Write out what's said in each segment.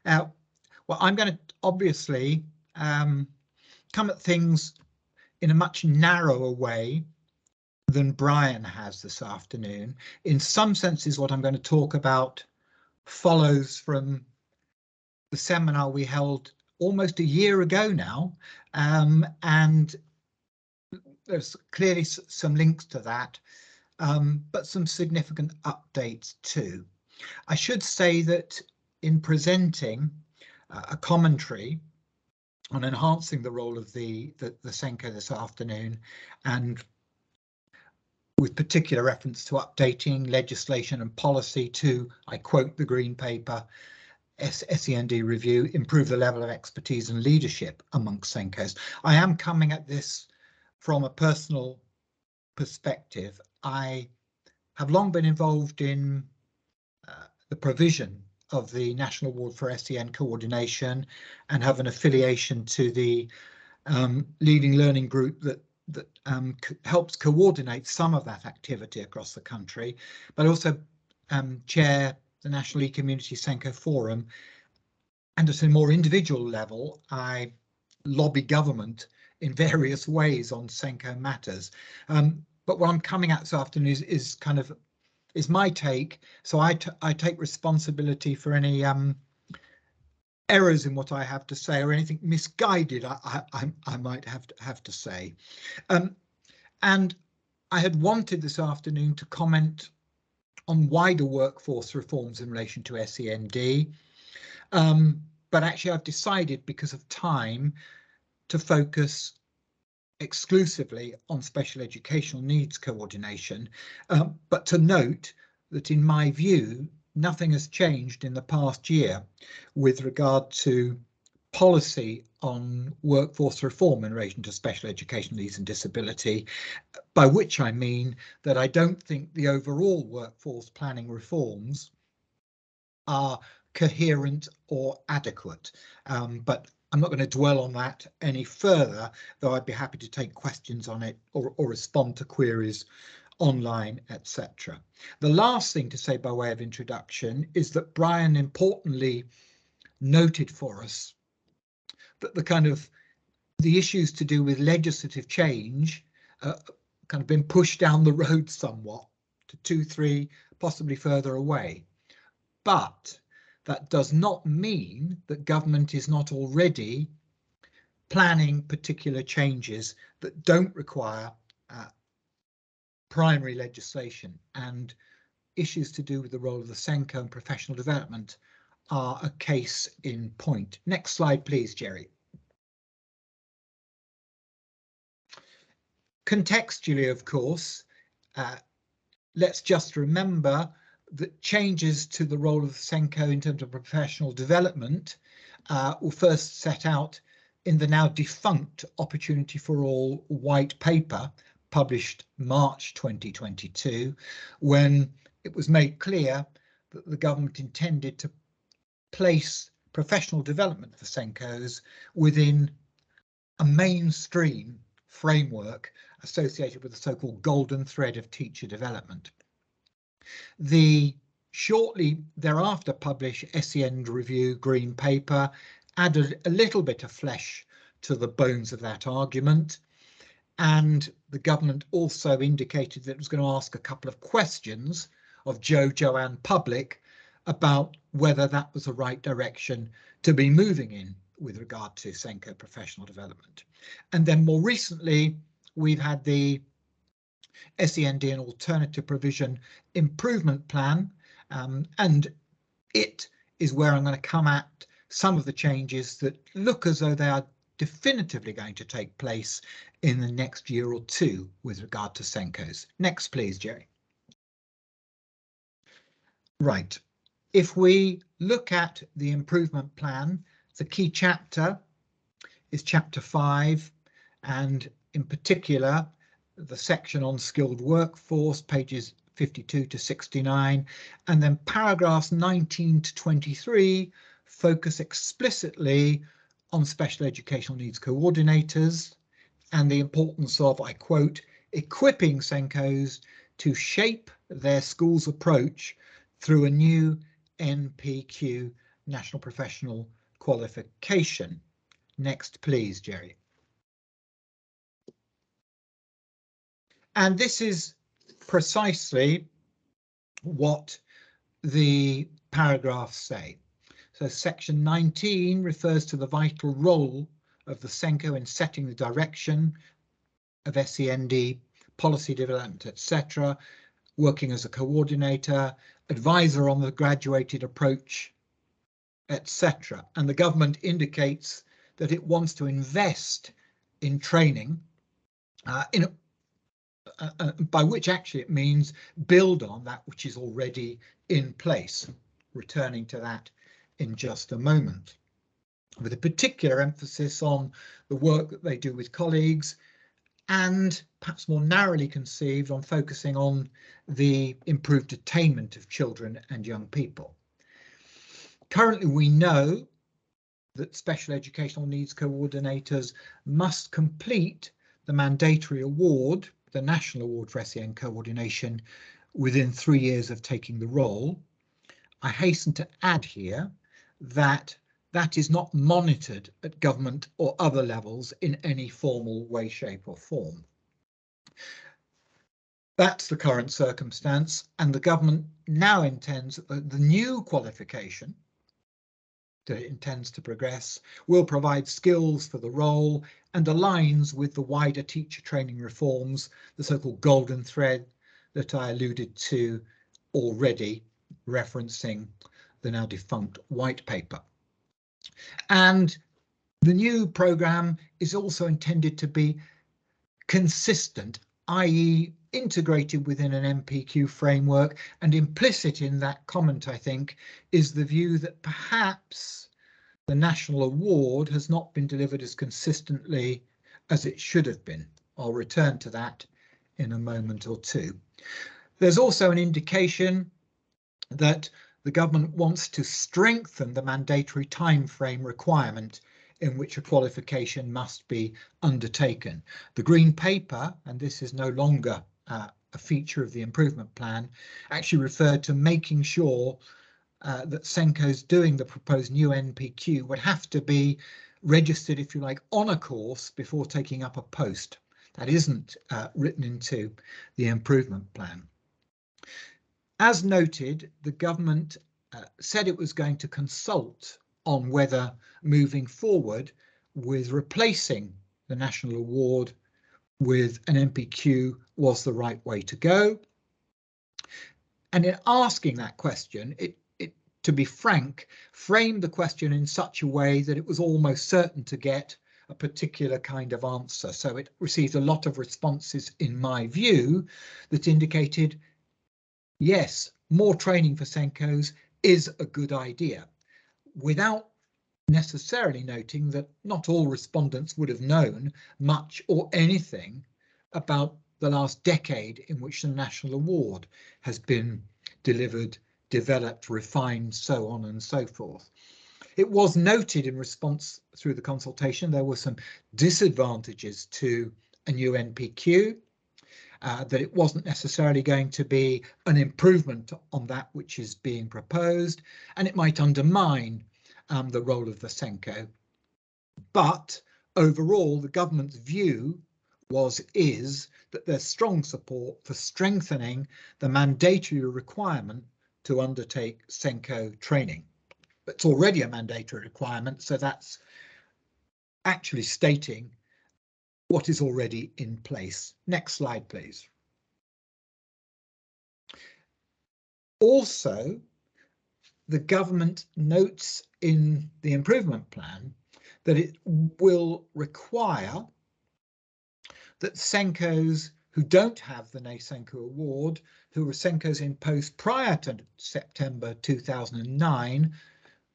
Well, I'm going to obviously come at things in a much narrower way than Brian has this afternoon. In some senses, what I'm going to talk about follows from the seminar we held almost a year ago now, and there's clearly some links to that, but some significant updates too. I should say that in presenting a commentary on enhancing the role of the SENCo this afternoon, and with particular reference to updating legislation and policy to, I quote the Green Paper, SEND review, improve the level of expertise and leadership amongst SENCos. I am coming at this from a personal perspective. I have long been involved in the provision of the National Award for SEN Coordination and have an affiliation to the leading learning group that helps coordinate some of that activity across the country, but also chair the National E-Community SENCo Forum. And at a more individual level, I lobby government in various ways on SENCo matters. But what I'm coming at this afternoon is my take. So I take responsibility for any errors in what I have to say, or anything misguided I might have to say. And I had wanted this afternoon to comment on wider workforce reforms in relation to SEND, but actually I've decided, because of time, to focus exclusively on special educational needs coordination, but to note that in my view nothing has changed in the past year with regard to policy on workforce reform in relation to special educational needs and disability, by which I mean that I don't think the overall workforce planning reforms are coherent or adequate. But I'm not going to dwell on that any further, though I'd be happy to take questions on it or respond to queries online, etc. The last thing to say by way of introduction is that Brian importantly noted for us that the issues to do with legislative change kind of been pushed down the road somewhat to 2, 3, possibly further away. But that does not mean that government is not already planning particular changes that don't require primary legislation, and issues to do with the role of the SENCo and professional development are a case in point. Next slide, please, Jerry. Contextually, of course, let's just remember that changes to the role of the SENCo in terms of professional development were first set out in the now defunct Opportunity for All white paper published March 2022, when it was made clear that the government intended to place professional development for SENCos within a mainstream framework associated with the so-called golden thread of teacher development. The shortly thereafter published SEND Review Green Paper added a little bit of flesh to the bones of that argument, and the government also indicated that it was going to ask a couple of questions of Joanne Public about whether that was the right direction to be moving in with regard to SENCo professional development. And then more recently, we've had the SEND and Alternative Provision Improvement Plan, and it is where I'm going to come at some of the changes that look as though they are definitively going to take place in the next year or two with regard to SENCos. Next, please, Jerry. Right. If we look at the improvement plan, the key chapter is chapter 5, and in particular, the section on skilled workforce, pages 52 to 69, and then paragraphs 19 to 23 focus explicitly on special educational needs coordinators and the importance of, I quote, equipping SENCos to shape their school's approach through a new NPQ national professional qualification. Next, please, Jerry. And this is precisely what the paragraphs say. So section 19 refers to the vital role of the SENCO in setting the direction of SEND policy development, etc., working as a coordinator, advisor on the graduated approach, etc. And the government indicates that it wants to invest in training, by which actually it means build on that which is already in place. Returning to that in just a moment, with a particular emphasis on the work that they do with colleagues, and perhaps more narrowly conceived on focusing on the improved attainment of children and young people. Currently, we know that special educational needs coordinators must complete the mandatory award, the National Award for SEN Coordination, within 3 years of taking the role. I hasten to add here that that is not monitored at government or other levels in any formal way, shape or form. That's the current circumstance, and the government now intends that the new qualification that it intends to progress will provide skills for the role and aligns with the wider teacher training reforms, the so-called golden thread that I alluded to already, referencing the now defunct white paper. And the new programme is also intended to be consistent, i.e. integrated within an NPQ framework, and implicit in that comment, I think, is the view that perhaps the national award has not been delivered as consistently as it should have been. I'll return to that in a moment or two. There's also an indication that the government wants to strengthen the mandatory time frame requirement in which a qualification must be undertaken. The Green Paper, and this is no longer a feature of the improvement plan, actually referred to making sure that SENCos doing the proposed new NPQ would have to be registered, if you like, on a course before taking up a post. That isn't written into the improvement plan. As noted, the government said it was going to consult on whether moving forward with replacing the national award with an NPQ was the right way to go. And in asking that question, it, to be frank, framed the question in such a way that it was almost certain to get a particular kind of answer. So it received a lot of responses, in my view, that indicated, yes, more training for SENCos is a good idea, without necessarily noting that not all respondents would have known much or anything about the last decade in which the national award has been delivered, developed, refined, so on and so forth. It was noted in response through the consultation there were some disadvantages to a new NPQ, that it wasn't necessarily going to be an improvement on that which is being proposed, and it might undermine the role of the SENCO. But overall, the government's view is that there's strong support for strengthening the mandatory requirement to undertake SENCO training. It's already a mandatory requirement, so that's actually stating what is already in place. Next slide, please. Also, the government notes in the improvement plan that it will require that SENCos who don't have the NASENCO award, who are SENCos in post prior to September 2009,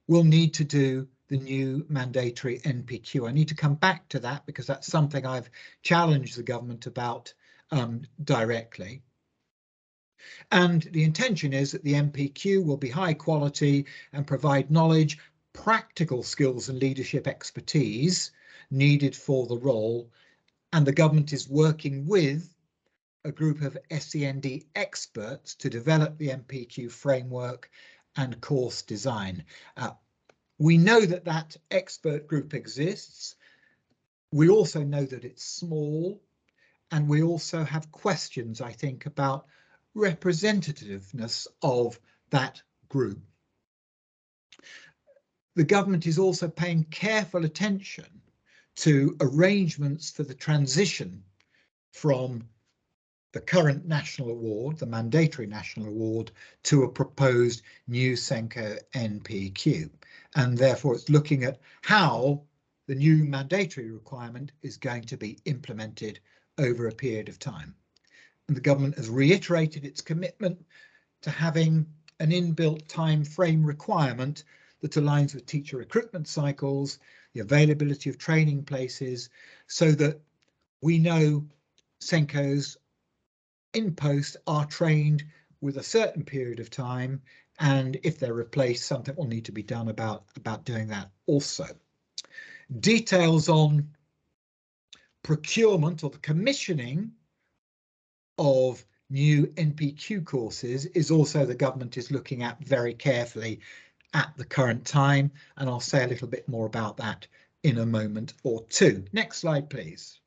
will need to do the new mandatory NPQ. I need to come back to that because that's something I've challenged the government about directly. And the intention is that the NPQ will be high quality and provide knowledge, practical skills and leadership expertise needed for the role. And the government is working with a group of SEND experts to develop the NPQ framework and course design. We know that that expert group exists. We also know that it's small, and we also have questions, I think, about representativeness of that group. The government is also paying careful attention to arrangements for the transition from the current national award, the mandatory national award, to a proposed new SENCo NPQ. And therefore it's looking at how the new mandatory requirement is going to be implemented over a period of time. And the government has reiterated its commitment to having an inbuilt time frame requirement that aligns with teacher recruitment cycles, the availability of training places, so that we know SENCos in post are trained with a certain period of time, and if they're replaced, something will need to be done about doing that also. Details on procurement or the commissioning of new NPQ courses is also the government is looking at very carefully at the current time, and I'll say a little bit more about that in a moment or two. Next slide, please.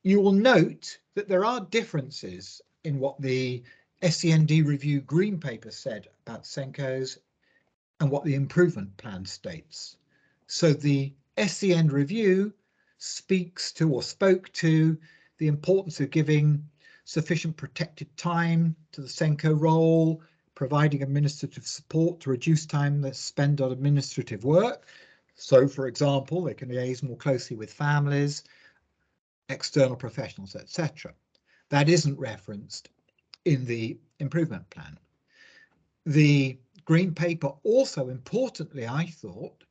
You will note that there are differences in what the SEND review green paper said about SENCos and what the improvement plan states. So the SEND review speaks to or spoke to the importance of giving sufficient protected time to the SENCo role, providing administrative support to reduce time that's spent on administrative work. So, for example, they can liaise more closely with families, external professionals, etc. That isn't referenced in the improvement plan. The green paper also, importantly, I thought,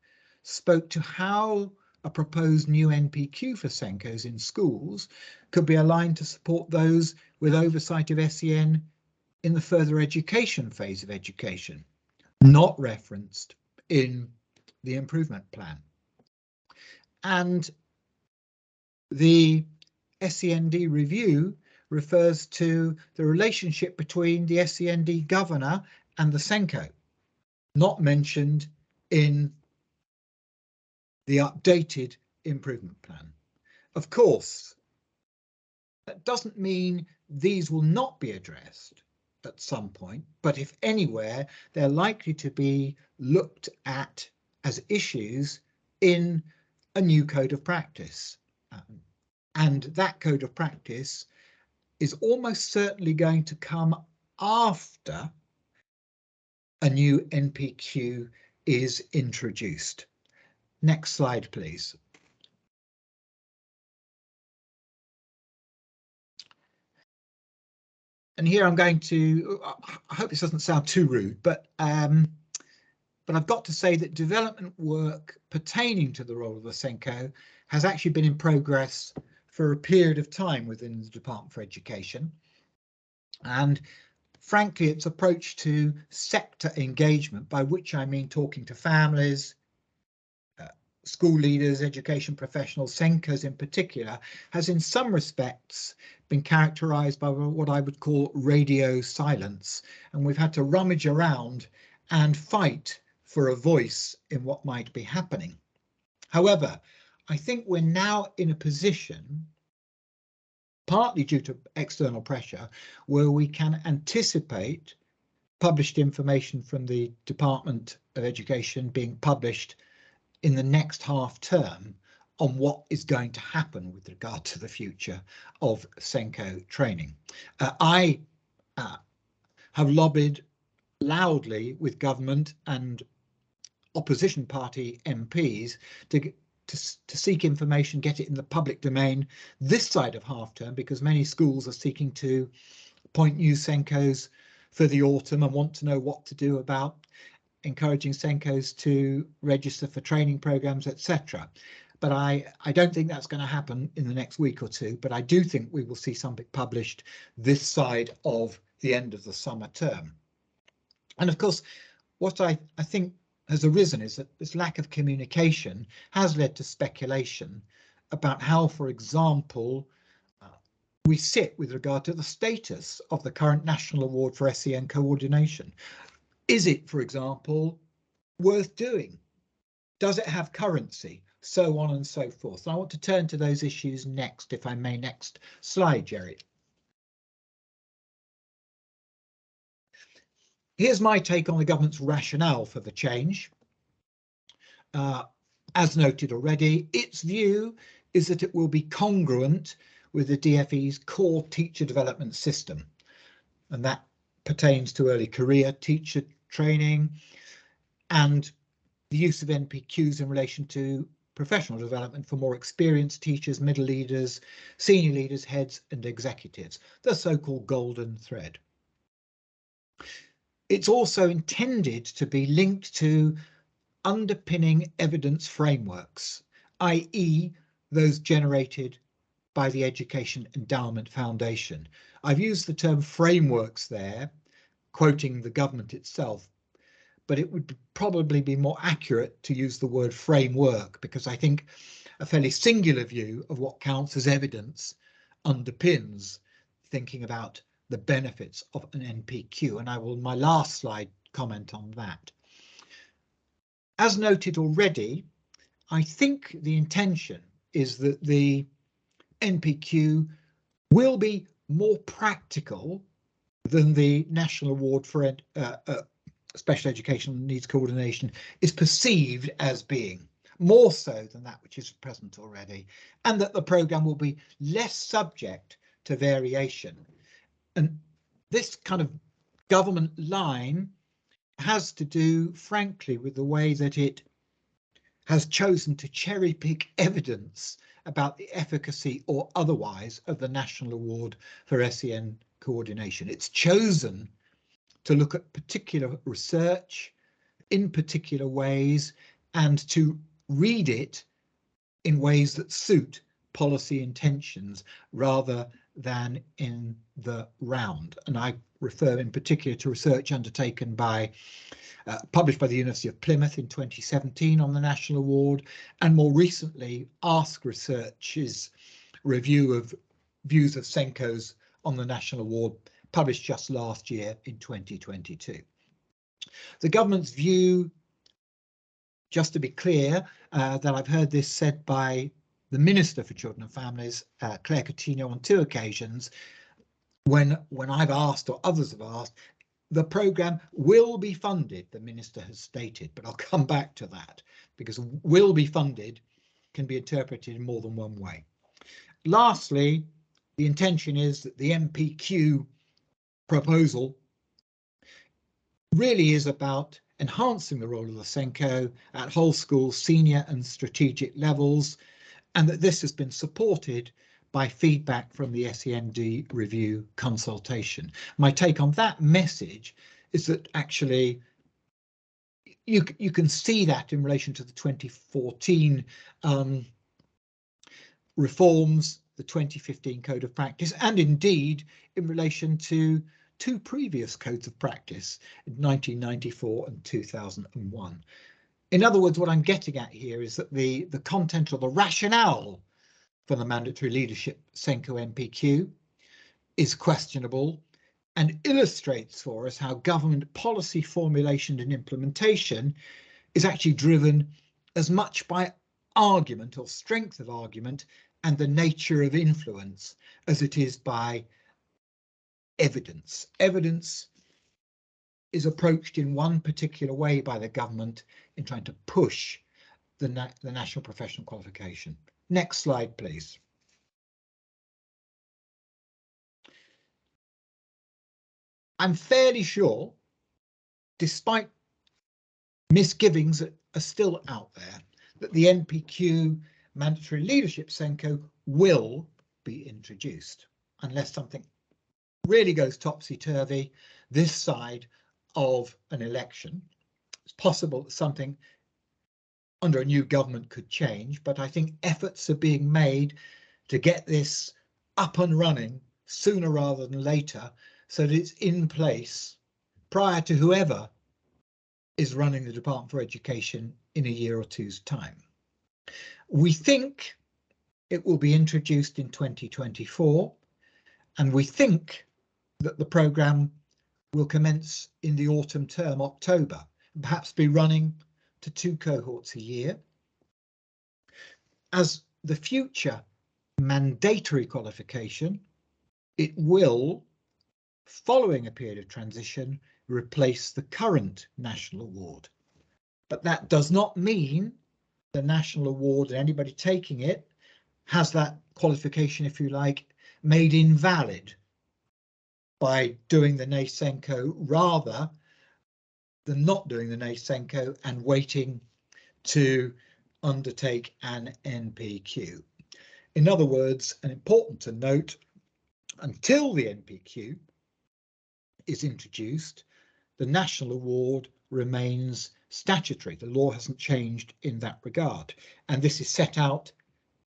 spoke to how a proposed new NPQ for SENCos in schools could be aligned to support those with oversight of SEN in the further education phase of education, not referenced in the improvement plan. And the SEND review refers to the relationship between the SEND governor and the SENCo, not mentioned in the updated improvement plan. Of course, that doesn't mean these will not be addressed at some point, but if anywhere, they're likely to be looked at as issues in a new code of practice. And that code of practice is almost certainly going to come after a new NPQ is introduced. Next slide, please. And here I'm going to, I hope this doesn't sound too rude, but I've got to say that development work pertaining to the role of the SENCo has actually been in progress for a period of time within the Department for Education. And frankly, its approach to sector engagement, by which I mean talking to families, school leaders, education professionals, SENCos in particular, has in some respects been characterised by what I would call radio silence. And we've had to rummage around and fight for a voice in what might be happening. However, I think we're now in a position, partly due to external pressure, where we can anticipate published information from the Department of Education being published in the next half term on what is going to happen with regard to the future of SENCo training. I have lobbied loudly with government and opposition party MPs to seek information, get it in the public domain this side of half term, because many schools are seeking to appoint new SENCos for the autumn and want to know what to do about encouraging SENCos to register for training programs, etc. But I don't think that's going to happen in the next week or two, but I do think we will see something published this side of the end of the summer term. And of course, what I think has arisen is that this lack of communication has led to speculation about how, for example, we sit with regard to the status of the current National Award for SEN Coordination. Is it, for example, worth doing? Does it have currency? So on and so forth. I want to turn to those issues next, if I may. Next slide, Jerry. Here's my take on the government's rationale for the change. As noted already, its view is that it will be congruent with the DfE's core teacher development system, and that pertains to early career teacher training and the use of NPQs in relation to professional development for more experienced teachers, middle leaders, senior leaders, heads and executives, the so-called golden thread. It's also intended to be linked to underpinning evidence frameworks, i.e. those generated by the Education Endowment Foundation. I've used the term frameworks there, quoting the government itself, but it would probably be more accurate to use the word framework, because I think a fairly singular view of what counts as evidence underpins thinking about the benefits of an NPQ, and I will, in my last slide, comment on that. As noted already, I think the intention is that the NPQ will be more practical than the National Award for Special Educational Needs Coordination is perceived as being, more so than that which is present already, and that the programme will be less subject to variation. And this kind of government line has to do, frankly, with the way that it has chosen to cherry pick evidence about the efficacy or otherwise of the National Award for SEN Coordination. It's chosen to look at particular research in particular ways and to read it in ways that suit policy intentions rather than in the round. And I refer in particular to research undertaken by published by the University of Plymouth in 2017 on the National Award, and more recently Ask Research's review of views of SENCos on the National Award, published just last year in 2022. The government's view, just to be clear, that I've heard this said by the Minister for Children and Families, Claire Coutinho, on 2 occasions, when I've asked or others have asked, the programme will be funded, the Minister has stated, but I'll come back to that, because will be funded can be interpreted in more than one way. Lastly, the intention is that the NPQ proposal really is about enhancing the role of the SENCO at whole school, senior and strategic levels, and that this has been supported by feedback from the SEND review consultation. My take on that message is that actually you can see that in relation to the 2014 reforms, the 2015 Code of Practice, and indeed in relation to 2 previous codes of practice in 1994 and 2001. In other words, what I'm getting at here is that the content or the rationale for the mandatory leadership SENCO NPQ is questionable and illustrates for us how government policy formulation and implementation is actually driven as much by argument or strength of argument and the nature of influence as it is by evidence. Evidence is approached in one particular way by the government in trying to push the National Professional Qualification. Next slide, please. I'm fairly sure, despite misgivings that are still out there, that the NPQ mandatory leadership SENCO will be introduced, unless something really goes topsy-turvy this side of an election. It's possible that something under a new government could change, but I think efforts are being made to get this up and running sooner rather than later, so that it's in place prior to whoever is running the Department for Education in a year or two's time. We think it will be introduced in 2024, and we think that the programme will commence in the autumn term, October, and perhaps be running to 2 cohorts a year. As the future mandatory qualification, it will, following a period of transition, replace the current national award. But that does not mean the national award and anybody taking it has that qualification, if you like, made invalid by doing the SENCo rather than not doing the SENCo and waiting to undertake an NPQ. In other words, and important to note, until the NPQ is introduced, the national award remains statutory. The law hasn't changed in that regard. And this is set out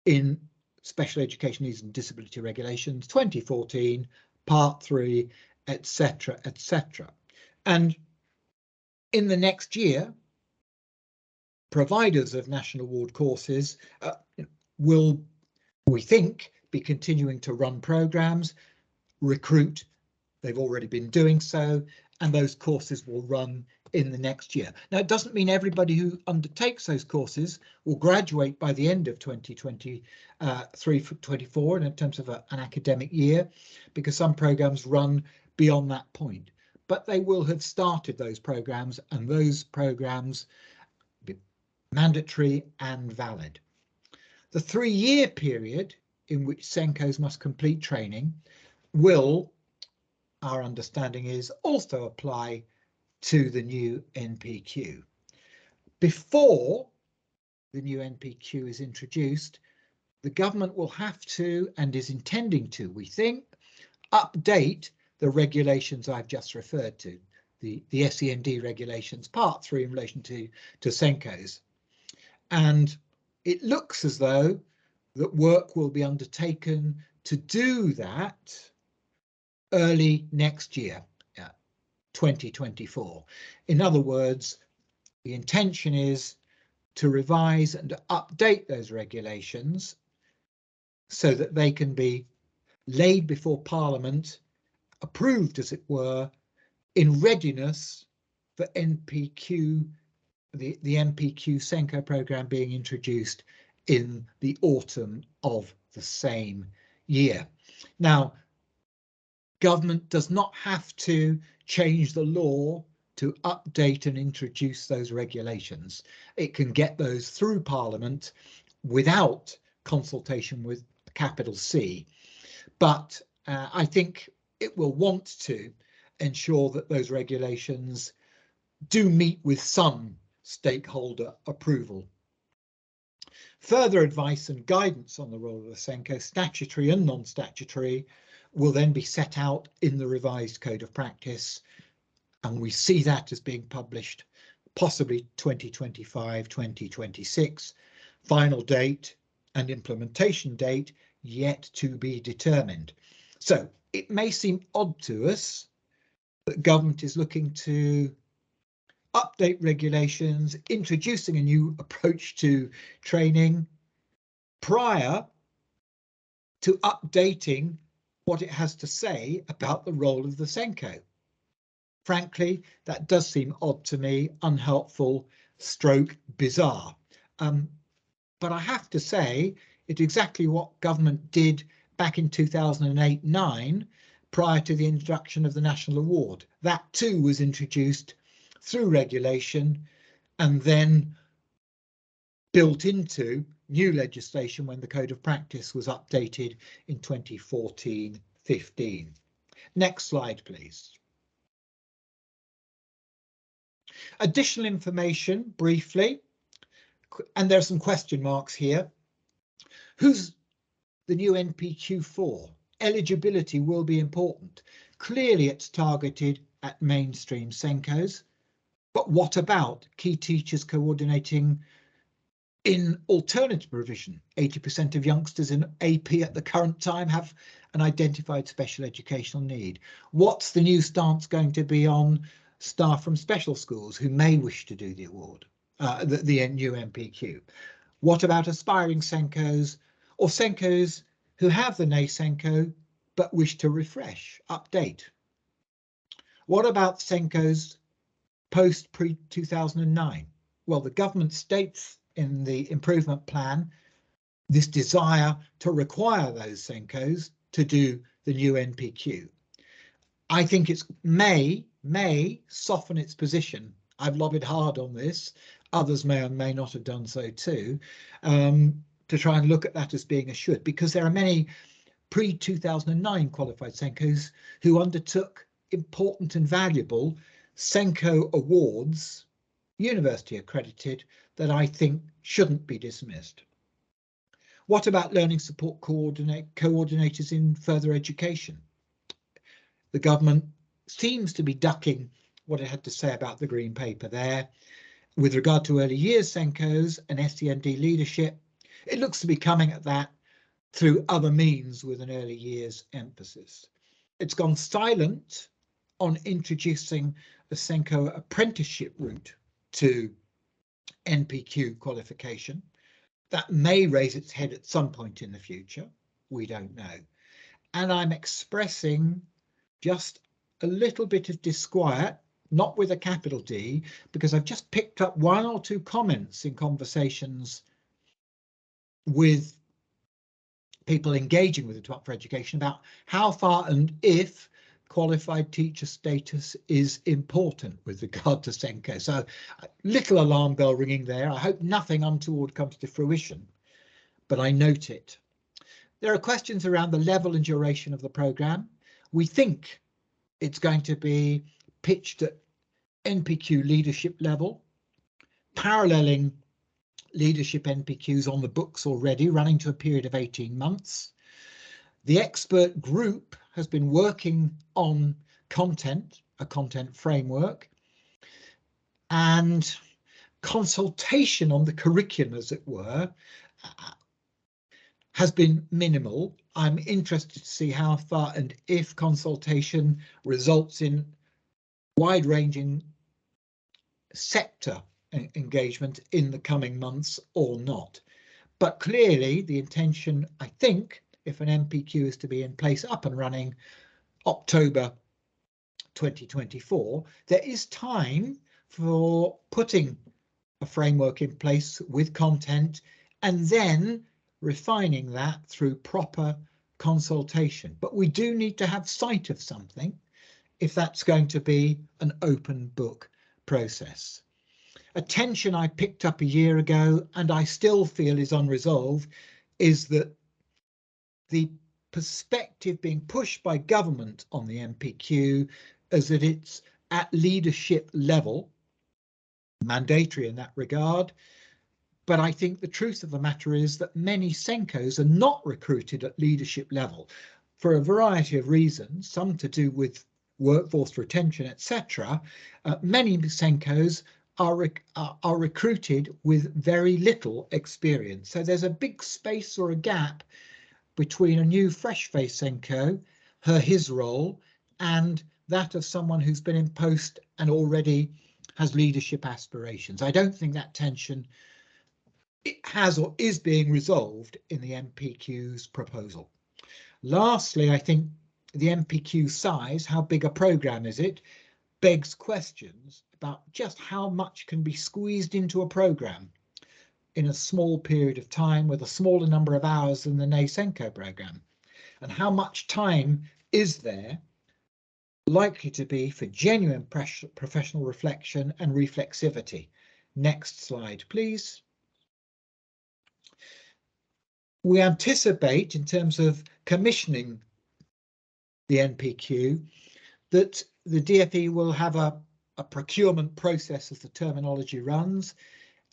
in Special Education Needs and Disability Regulations 2014, Part 3, etc., etc. And in the next year, providers of national award courses will, we think, be continuing to run programs, recruit. They've already been doing so, and those courses will run in the next year. Now, it doesn't mean everybody who undertakes those courses will graduate by the end of 2023-24 in terms of an academic year, because some programs run beyond that point. But they will have started those programs, and those programs be mandatory and valid. The 3-year period in which SENCos must complete training will, our understanding is, also apply to the new NPQ. Before the new NPQ is introduced, the government will have to, and is intending to, we think, update the regulations I've just referred to, the SEND regulations, Part 3 in relation to SENCos. And it looks as though that work will be undertaken to do that early next year, 2024. In other words, the intention is to revise and update those regulations so that they can be laid before Parliament, approved as it were, in readiness for NPQ, the NPQ SENCo programme being introduced in the autumn of the same year. Now, government does not have to change the law to update and introduce those regulations. It can get those through Parliament without consultation with capital C. But I think it will want to ensure that those regulations do meet with some stakeholder approval. Further advice and guidance on the role of the SENCo, statutory and non-statutory, will then be set out in the revised Code of Practice, and we see that as being published possibly 2025-2026. Final date and implementation date yet to be determined. So it may seem odd to us that government is looking to update regulations, introducing a new approach to training prior to updating what it has to say about the role of the SENCo. Frankly, that does seem odd to me, unhelpful, stroke bizarre. But I have to say it's exactly what government did back in 2008-9 prior to the introduction of the National Award. That too was introduced through regulation and then built into new legislation when the Code of Practice was updated in 2014-15. Next slide, please. Additional information briefly, and there are some question marks here. Who's the new NPQ for? Eligibility will be important. Clearly it's targeted at mainstream SENCos, but what about key teachers coordinating in alternative provision? 80% of youngsters in AP at the current time have an identified special educational need. What's the new stance going to be on staff from special schools who may wish to do the award, the new NPQ? What about aspiring SENCos or SENCos who have the SENCo but wish to refresh, update? What about SENCos post pre-2009? Well, the government states in the improvement plan this desire to require those SENCos to do the new NPQ. I think it may soften its position. I've lobbied hard on this. Others may or may not have done so too, to try and look at that as being a should, because there are many pre-2009 qualified SENCos who undertook important and valuable SENCo awards, university accredited, that I think shouldn't be dismissed. What about learning support coordinators in further education? The government seems to be ducking what it had to say about the Green Paper there. With regard to early years SENCos and SEND leadership, it looks to be coming at that through other means with an early years emphasis. It's gone silent on introducing a SENCo apprenticeship route to NPQ qualification. That may raise its head at some point in the future. We don't know. And I'm expressing just a little bit of disquiet, not with a capital D, because I've just picked up one or two comments in conversations with people engaging with the Department for Education about how far and if qualified teacher status is important with regard to SENCo. So little alarm bell ringing there. I hope nothing untoward comes to fruition, but I note it. There are questions around the level and duration of the programme. We think it's going to be pitched at NPQ leadership level, paralleling leadership NPQs on the books already, running to a period of 18 months. The expert group has been working on content, a content framework, and consultation on the curriculum, as it were, has been minimal. I'm interested to see how far and if consultation results in wide-ranging sector engagement in the coming months or not. But clearly the intention, I think, if an NPQ is to be in place up and running October 2024, there is time for putting a framework in place with content and then refining that through proper consultation. But we do need to have sight of something if that's going to be an open book process. A tension I picked up a year ago and I still feel is unresolved is that the perspective being pushed by government on the NPQ is that it's at leadership level, mandatory in that regard. But I think the truth of the matter is that many SENCos are not recruited at leadership level for a variety of reasons, some to do with workforce retention, etc. Many SENCos are recruited with very little experience. So there's a big space or a gap between a new fresh-faced SENCo, his role, and that of someone who's been in post and already has leadership aspirations. I don't think that tension has or is being resolved in the NPQ's proposal. Lastly, I think the NPQ size, how big a programme is it, begs questions about just how much can be squeezed into a programme in a small period of time with a smaller number of hours than the SENCo programme, and how much time is there likely to be for genuine professional reflection and reflexivity. Next slide, please. We anticipate, in terms of commissioning the NPQ, that the DfE will have a procurement process as the terminology runs,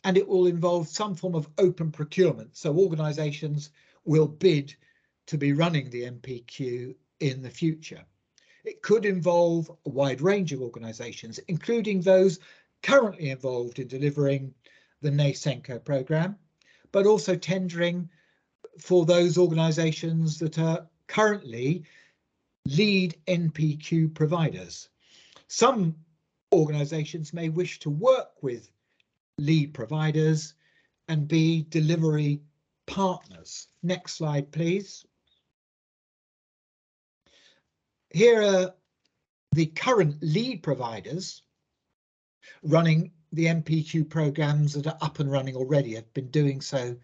and it will involve some form of open procurement. So organisations will bid to be running the NPQ in the future. It could involve a wide range of organisations, including those currently involved in delivering the SENCo programme, but also tendering for those organisations that are currently lead NPQ providers. Some organisations may wish to work with lead providers and be delivery partners. Next slide, please. Here are the current lead providers running the MPQ programs that are up and running already have been doing so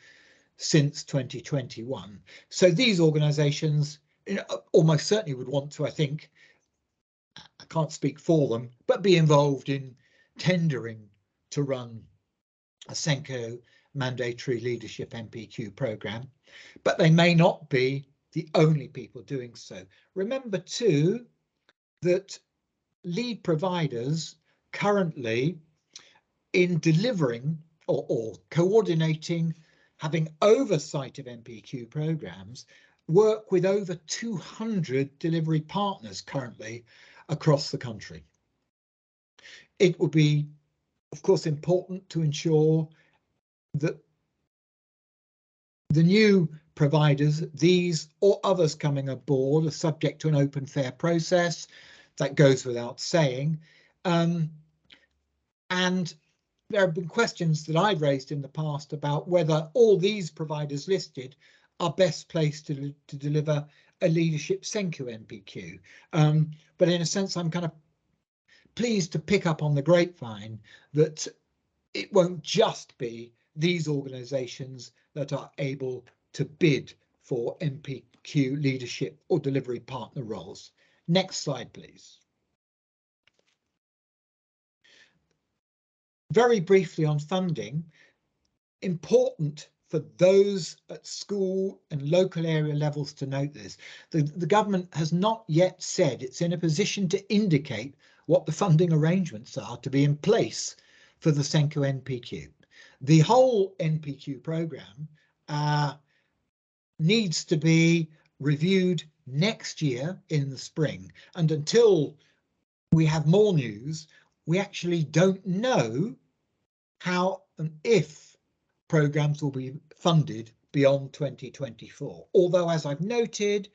since 2021. So these organisations, you know, almost certainly would want to, I think, I can't speak for them, but be involved in tendering to run a SENCo mandatory leadership MPQ programme, but they may not be the only people doing so. Remember too that lead providers currently in delivering or coordinating, having oversight of MPQ programs, work with over 200 delivery partners currently across the country. It would be, of course, important to ensure that the new providers, these or others coming aboard, are subject to an open, fair process. That goes without saying. And there have been questions that I've raised in the past about whether all these providers listed are best placed to deliver a leadership SENCo MPQ. But in a sense, I'm kind of pleased to pick up on the grapevine that it won't just be these organisations that are able to bid for MPQ leadership or delivery partner roles. Next slide, please. Very briefly on funding, important for those at school and local area levels to note this. The government has not yet said it's in a position to indicate what the funding arrangements are to be in place for the SENCo NPQ. The whole NPQ programme needs to be reviewed next year in the spring, and until we have more news, we actually don't know how and if programmes will be funded beyond 2024. Although, as I've noted,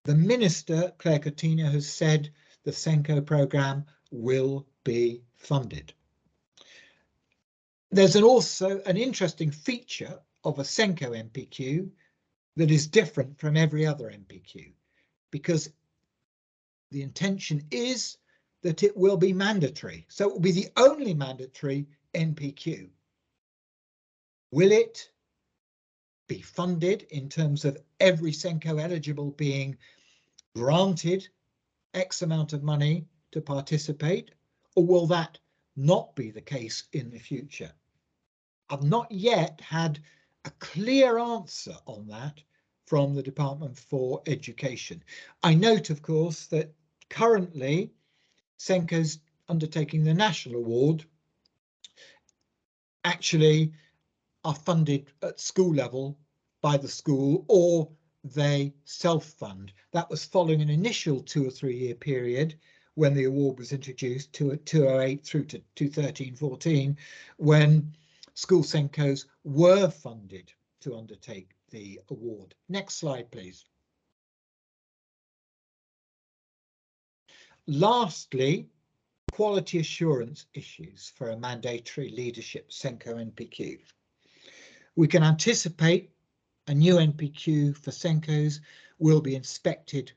the Minister, Claire Coutinho, has said the SENCo programme will be funded. There's also an interesting feature of a SENCo MPQ that is different from every other MPQ, because the intention is that it will be mandatory. So it will be the only mandatory NPQ. Will it be funded in terms of every SENCo eligible being granted X amount of money to participate, or will that not be the case in the future? I've not yet had a clear answer on that from the Department for Education. I note, of course, that currently SENCos undertaking the national award actually are funded at school level by the school, or they self-fund. That was following an initial 2 or 3 year period when the award was introduced to 2008 through to 2013-14, when school SENCos were funded to undertake the award. Next slide, please. Lastly, quality assurance issues for a mandatory leadership SENCo NPQ. We can anticipate a new NPQ for SENCos will be inspected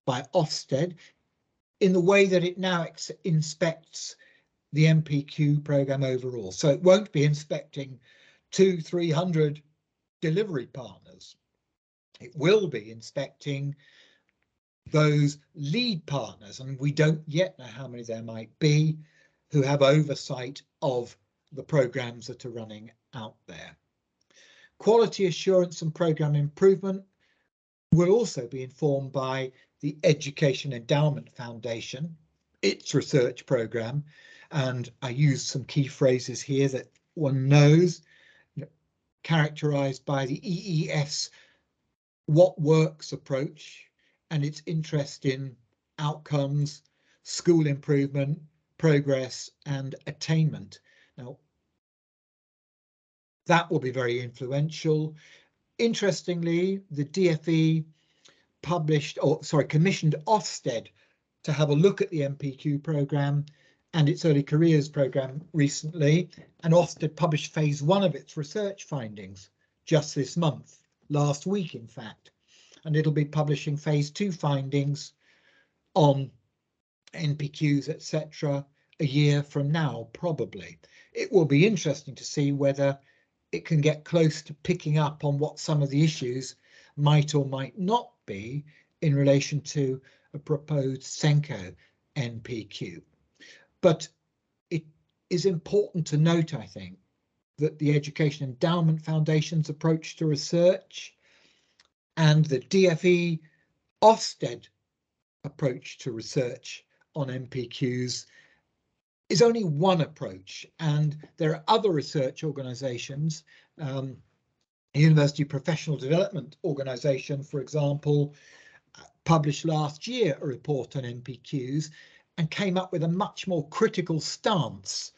by Ofsted in the way that it now inspects the MPQ programme overall. So it won't be inspecting 200-300 delivery partners. It will be inspecting those lead partners, and we don't yet know how many there might be, who have oversight of the programmes that are running out there. Quality assurance and programme improvement will also be informed by the Education Endowment Foundation, its research programme, and I use some key phrases here that one knows, characterised by the EEF's What Works approach and its interest in outcomes, school improvement, progress and attainment. Now, that will be very influential. Interestingly, the DFE commissioned Ofsted to have a look at the MPQ programme and its early careers programme recently, and Ofsted published phase 1 of its research findings just this month, last week in fact, and it'll be publishing phase 2 findings on NPQs, etc., a year from now, probably. It will be interesting to see whether it can get close to picking up on what some of the issues might or might not be in relation to a proposed SENCo NPQ. But it is important to note, I think, that the Education Endowment Foundation's approach to research and the DFE Ofsted approach to research on NPQs is only one approach, and there are other research organisations. The University Professional Development Organisation, for example, published last year a report on NPQs and came up with a much more critical stance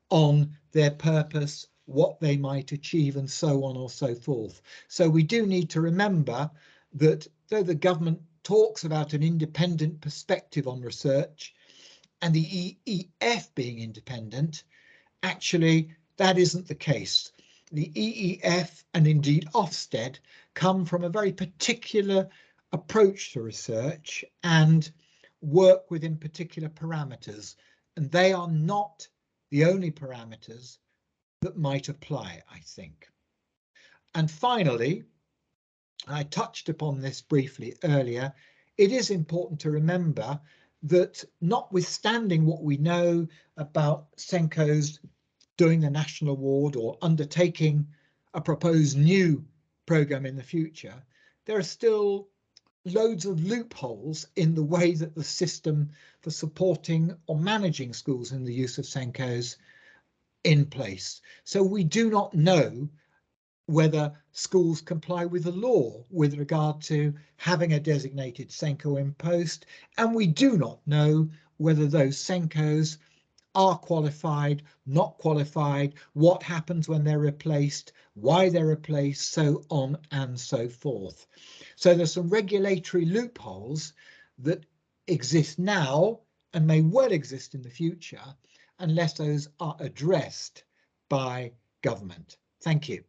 on their purpose, what they might achieve, and so on or so forth. So we do need to remember that though the government talks about an independent perspective on research and the EEF being independent, actually that isn't the case. The EEF and indeed Ofsted come from a very particular approach to research and work within particular parameters, and they are not the only parameters that might apply, I think. And finally, I touched upon this briefly earlier, it is important to remember that notwithstanding what we know about SENCos doing the national award or undertaking a proposed new programme in the future, there are still loads of loopholes in the way that the system for supporting or managing schools in the use of SENCos in place. So we do not know whether schools comply with the law with regard to having a designated SENCo in post, and we do not know whether those SENCos are qualified, not qualified, what happens when they're replaced, why they're replaced, so on and so forth. So there's some regulatory loopholes that exist now and may well exist in the future unless those are addressed by government. Thank you.